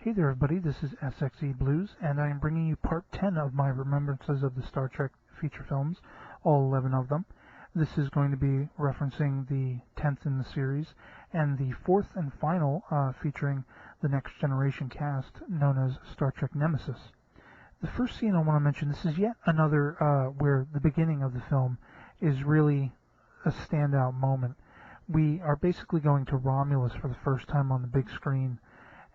Hey there everybody, this is SXE Blues, and I am bringing you part 10 of my Remembrances of the Star Trek feature films, all 11 of them. This is going to be referencing the 10th in the series, and the 4th and final featuring the Next Generation cast, known as Star Trek Nemesis. The first scene I want to mention, this is yet another where the beginning of the film is really a standout moment. We are basically going to Romulus for the first time on the big screen,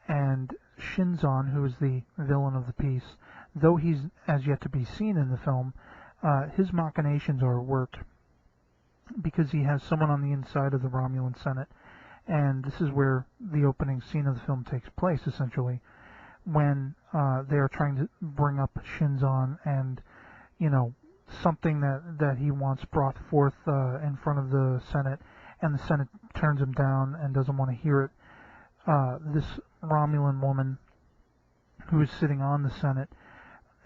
and Shinzon, who is the villain of the piece, though he's as yet to be seen in the film, his machinations are at work because he has someone on the inside of the Romulan Senate, and this is where the opening scene of the film takes place, essentially, when they are trying to bring up Shinzon and, you know, something that he wants brought forth in front of the Senate, and the Senate turns him down and doesn't want to hear it. This Romulan woman who is sitting on the Senate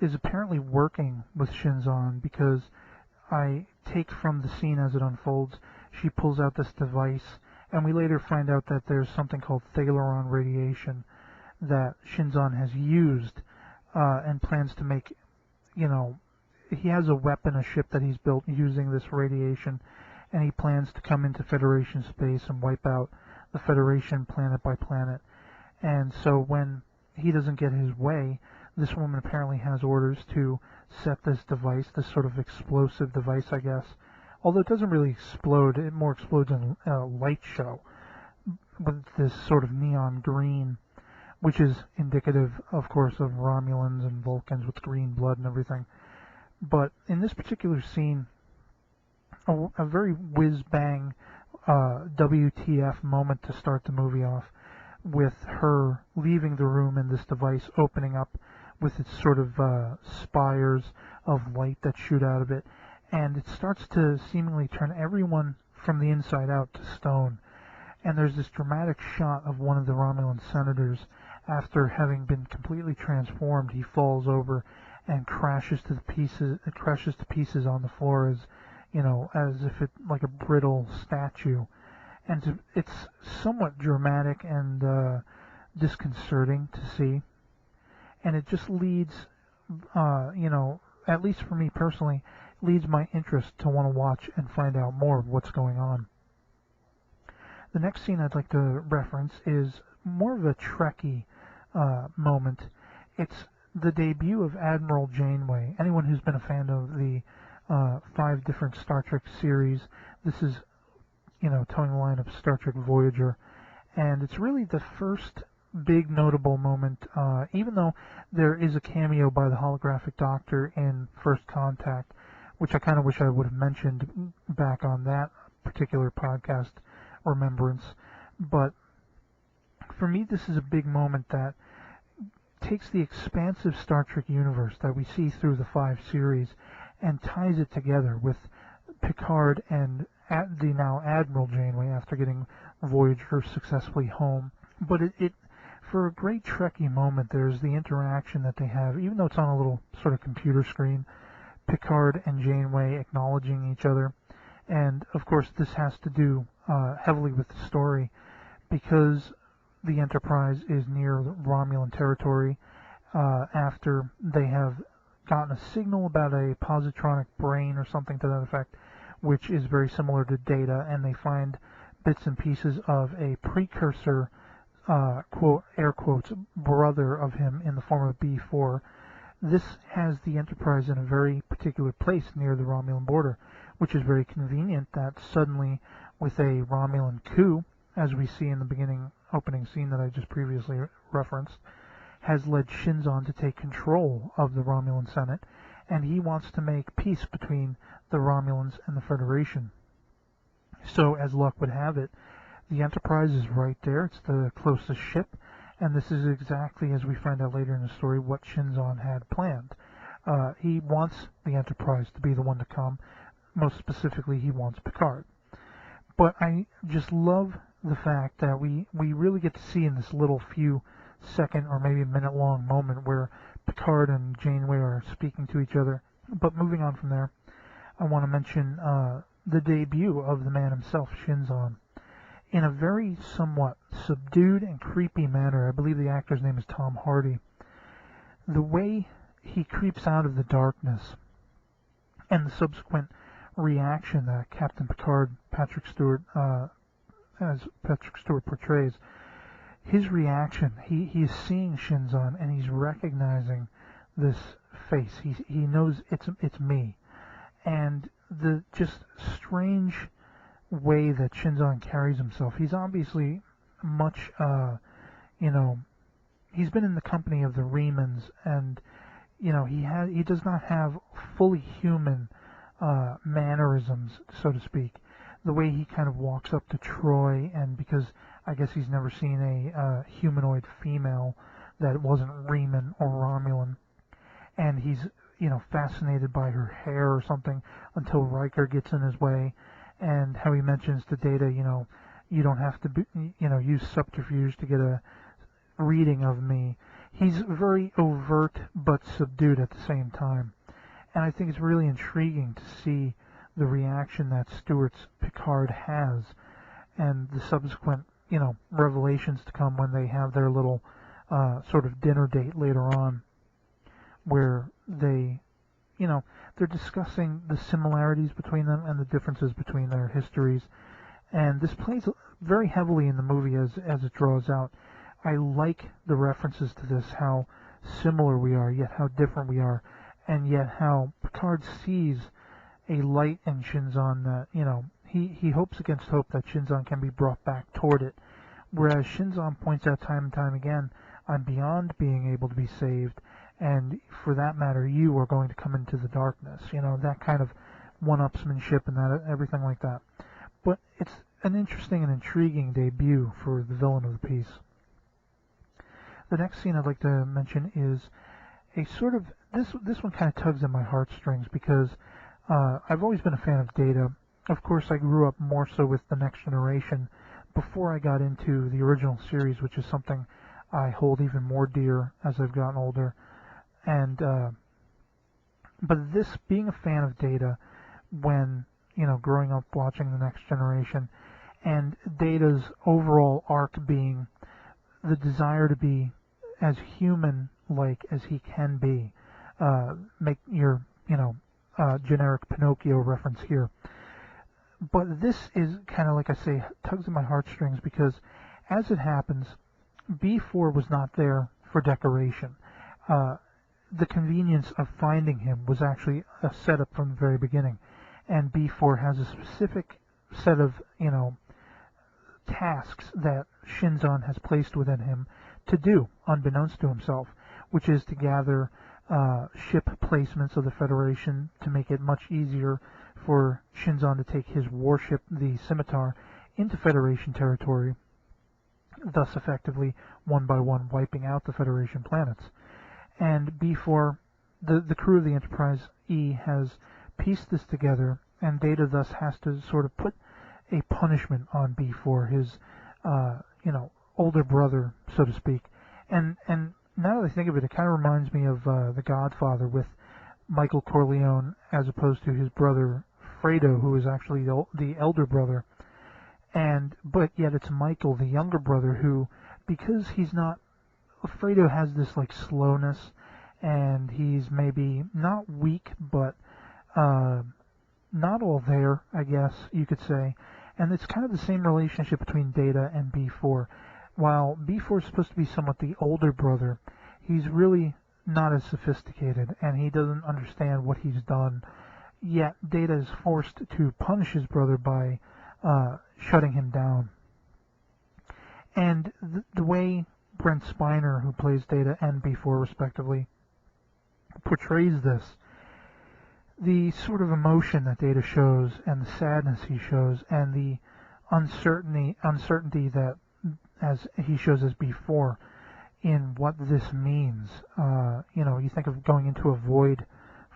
is apparently working with Shinzon, because I take from the scene as it unfolds, she pulls out this device, and we later find out that there's something called Thalaron radiation that Shinzon has used and plans to make, you know, he has a weapon, a ship that he's built using this radiation, and he plans to come into Federation space and wipe out the Federation planet by planet. And so when he doesn't get his way, this woman apparently has orders to set this device, this sort of explosive device, I guess. Although it doesn't really explode, it more explodes in a light show with this sort of neon green, which is indicative, of course, of Romulans and Vulcans with green blood and everything. But in this particular scene, a very whiz-bang WTF moment to start the movie off, with her leaving the room and this device opening up with its sort of spires of light that shoot out of it, and it starts to seemingly turn everyone from the inside out to stone. And there's this dramatic shot of one of the Romulan senators. After having been completely transformed, he falls over and crashes to pieces on the floor, as you know, as if it like a brittle statue. And it's somewhat dramatic and disconcerting to see, and it just leads, you know, at least for me personally, leads my interest to want to watch and find out more of what's going on. The next scene I'd like to reference is more of a Trekkie moment. It's the debut of Admiral Janeway. Anyone who's been a fan of the 5 different Star Trek series, this is, you know, towing the line of Star Trek Voyager, and it's really the first big notable moment, even though there is a cameo by the holographic Doctor in First Contact, which I kind of wish I would have mentioned back on that particular podcast, Remembrance. But for me, this is a big moment that takes the expansive Star Trek universe that we see through the 5 series and ties it together with Picard and the now Admiral Janeway after getting Voyager successfully home. But it for a great Trekkie moment, there's the interaction that they have, even though it's on a little sort of computer screen, Picard and Janeway acknowledging each other. And of course this has to do heavily with the story, because the Enterprise is near Romulan territory after they have gotten a signal about a positronic brain or something to that effect, which is very similar to Data, and they find bits and pieces of a precursor, quote, air quotes, brother of him in the form of B4. This has the Enterprise in a very particular place near the Romulan border, which is very convenient that suddenly, with a Romulan coup, as we see in the opening scene that I just previously referenced, has led Shinzon to take control of the Romulan Senate, and he wants to make peace between the Romulans and the Federation. So, as luck would have it, the Enterprise is right there. It's the closest ship, and this is exactly, as we find out later in the story, what Shinzon had planned. He wants the Enterprise to be the one to come. Most specifically, he wants Picard. But I just love the fact that we really get to see in this little few second or maybe minute-long moment where Picard and Janeway are speaking to each other. But moving on from there, I want to mention the debut of the man himself, Shinzon. in a very somewhat subdued and creepy manner. I believe the actor's name is Tom Hardy. The way he creeps out of the darkness and the subsequent reaction that Captain Picard, as Patrick Stewart portrays, his reaction, he is seeing Shinzon and he's recognizing this face. He knows it's me. And the just strange way that Shinzon carries himself. He's obviously much, he's been in the company of the Remans, and he does not have fully human mannerisms, so to speak. The way he kind of walks up to Troy, and because I guess he's never seen a humanoid female that wasn't Reman or Romulan, and he's fascinated by her hair or something until Riker gets in his way, and how he mentions to Data, you don't have to use subterfuge to get a reading of me. He's very overt but subdued at the same time, and I think it's really intriguing to see the reaction that Stewart's Picard has, and the subsequent revelations to come when they have their little sort of dinner date later on, where they're discussing the similarities between them and the differences between their histories. And this plays very heavily in the movie as it draws out. I like the references to this, how similar we are, yet how different we are, and yet how Picard sees a light in Shinzon that, he hopes against hope that Shinzon can be brought back toward it. Whereas Shinzon points out time and time again, I'm beyond being able to be saved, and for that matter, you are going to come into the darkness. That kind of one-upsmanship and that everything like that. But it's an interesting and intriguing debut for the villain of the piece. The next scene I'd like to mention is a sort of, this one kind of tugs at my heartstrings because I've always been a fan of Data. Of course, I grew up more so with The Next Generation before I got into the original series, which is something I hold even more dear as I've gotten older. And but this, being a fan of Data when growing up watching The Next Generation, and Data's overall arc being the desire to be as human-like as he can be, make your generic Pinocchio reference here. But this is kind of, like I say, tugs at my heartstrings because, as it happens, B4 was not there for decoration. The convenience of finding him was actually a setup from the very beginning, and B4 has a specific set of tasks that Shinzon has placed within him to do, unbeknownst to himself, which is to gather ship placements of the Federation to make it much easier for Shinzon to take his warship, the Scimitar, into Federation territory, thus effectively, one by one, wiping out the Federation planets. And B4, the crew of the Enterprise E has pieced this together, and Data thus has to sort of put a punishment on B4, his, older brother, so to speak. And now that I think of it, it kind of reminds me of The Godfather with Michael Corleone as opposed to his brother Fredo, who is actually the elder brother. But yet it's Michael, the younger brother, who, because he's not, Fredo has this like slowness, and he's maybe not weak, but not all there, I guess you could say. And it's kind of the same relationship between Data and B4. While B4 is supposed to be somewhat the older brother, he's really not as sophisticated, and he doesn't understand what he's done. Yet Data is forced to punish his brother by shutting him down. And the way Brent Spiner, who plays Data and B4 respectively, portrays this, the sort of emotion that Data shows, and the sadness he shows, and the uncertainty that as he shows as B4 in what this means. You think of going into a void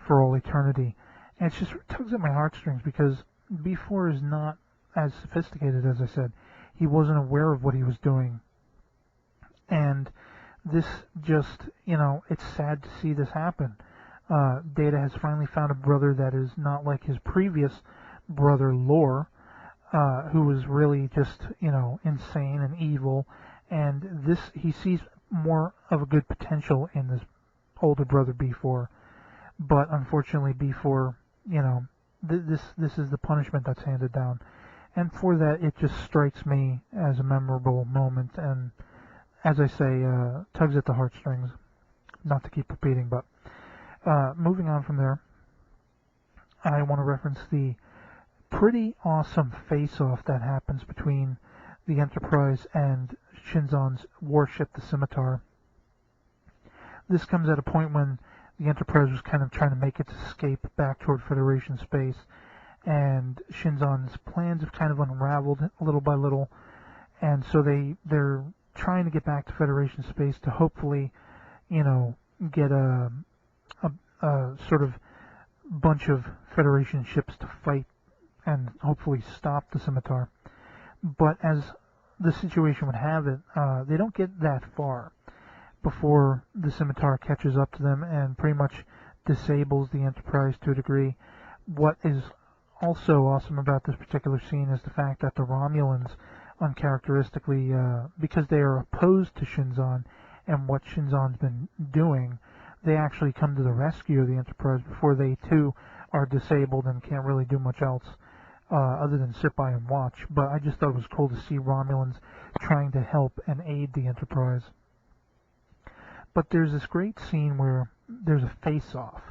for all eternity, and it just tugs at my heartstrings because B4 is not as sophisticated, as I said. He wasn't aware of what he was doing, and this just, it's sad to see this happen. Data has finally found a brother that is not like his previous brother, Lore, who was really just, insane and evil. And he sees more of a good potential in this older brother B4. But unfortunately, B4, this is the punishment that's handed down. And for that, it just strikes me as a memorable moment. And as I say, tugs at the heartstrings. Not to keep repeating, but moving on from there, I want to reference the pretty awesome face-off that happens between the Enterprise and Shinzon's warship, the Scimitar. This comes at a point when the Enterprise was kind of trying to make its escape back toward Federation space, and Shinzon's plans have kind of unraveled little by little, and so they're trying to get back to Federation space to hopefully, get a sort of bunch of Federation ships to fight and hopefully stop the Scimitar. But as the situation would have it, they don't get that far before the Scimitar catches up to them and pretty much disables the Enterprise to a degree. What is also awesome about this particular scene is the fact that the Romulans, uncharacteristically, because they are opposed to Shinzon and what Shinzon's been doing, they actually come to the rescue of the Enterprise before they too are disabled and can't really do much else other than sit by and watch. But I just thought it was cool to see Romulans trying to help and aid the Enterprise. But there's this great scene where there's a face-off,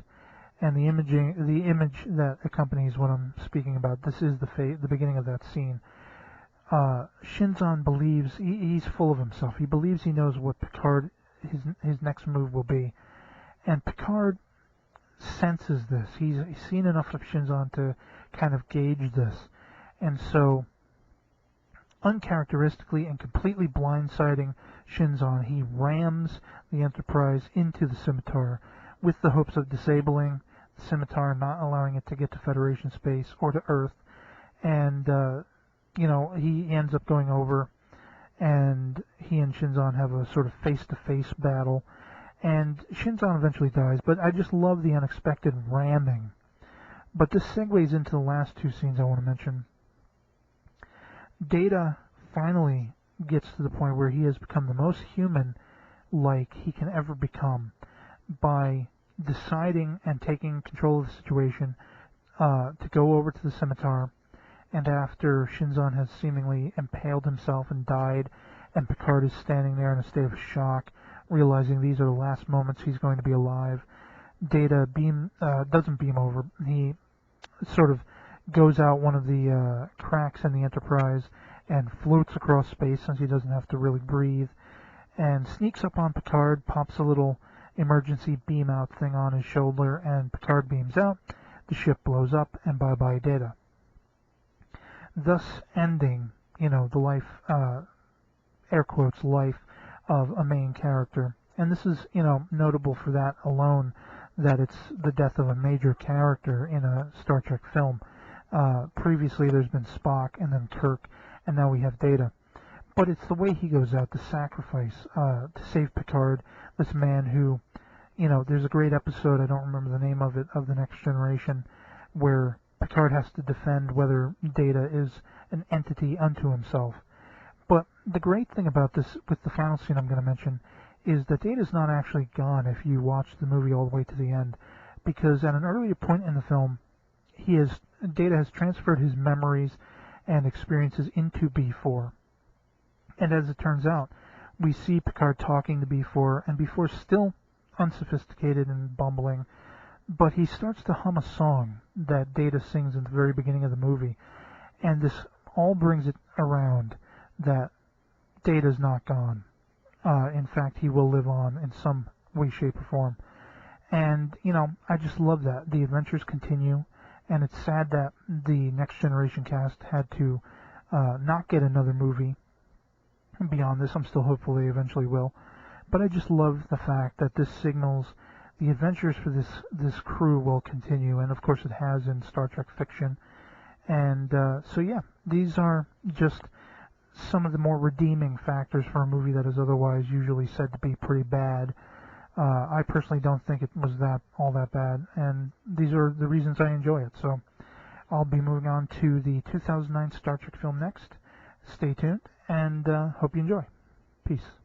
and the image that accompanies what I'm speaking about, this is the beginning of that scene. Shinzon believes he's full of himself. He believes he knows what Picard his next move will be, and Picard senses this. He's seen enough of Shinzon to kind of gauge this, and so uncharacteristically and completely blindsiding Shinzon, he rams the Enterprise into the Scimitar with the hopes of disabling the Scimitar, not allowing it to get to Federation space or to Earth. And he ends up going over, and he and Shinzon have a sort of face-to-face battle, and Shinzon eventually dies. But I just love the unexpected ramming. But this segues into the last two scenes I want to mention. Data finally gets to the point where he has become the most human-like he can ever become by deciding and taking control of the situation to go over to the Scimitar. And after Shinzon has seemingly impaled himself and died, and Picard is standing there in a state of shock, realizing these are the last moments he's going to be alive, Data doesn't beam over. He sort of goes out one of the cracks in the Enterprise and floats across space since he doesn't have to really breathe, and sneaks up on Picard, pops a little emergency beam out thing on his shoulder, and Picard beams out. The ship blows up, and bye-bye Data. Thus ending, the life, air quotes, life of a main character. And this is, notable for that alone, that it's the death of a major character in a Star Trek film. Previously there's been Spock and then Kirk, and now we have Data. But it's the way he goes out, the sacrifice to save Picard, this man who, there's a great episode, I don't remember the name of it, of The Next Generation, where Picard has to defend whether Data is an entity unto himself. But the great thing about this, with the final scene I'm going to mention, is that Data's not actually gone if you watch the movie all the way to the end, because at an earlier point in the film, Data has transferred his memories and experiences into B4. And as it turns out, we see Picard talking to B4, and B4's still unsophisticated and bumbling, but he starts to hum a song that Data sings in the very beginning of the movie, and this all brings it around that Data's not gone. In fact, he will live on in some way, shape, or form. And, I just love that. The adventures continue, and it's sad that the Next Generation cast had to not get another movie beyond this. I'm still hopeful they eventually will. But I just love the fact that this signals the adventures for this crew will continue, and of course it has in Star Trek fiction. And so yeah, these are just some of the more redeeming factors for a movie that is otherwise usually said to be pretty bad. I personally don't think it was all that bad, and these are the reasons I enjoy it. So I'll be moving on to the 2009 Star Trek film next. Stay tuned, and hope you enjoy. Peace.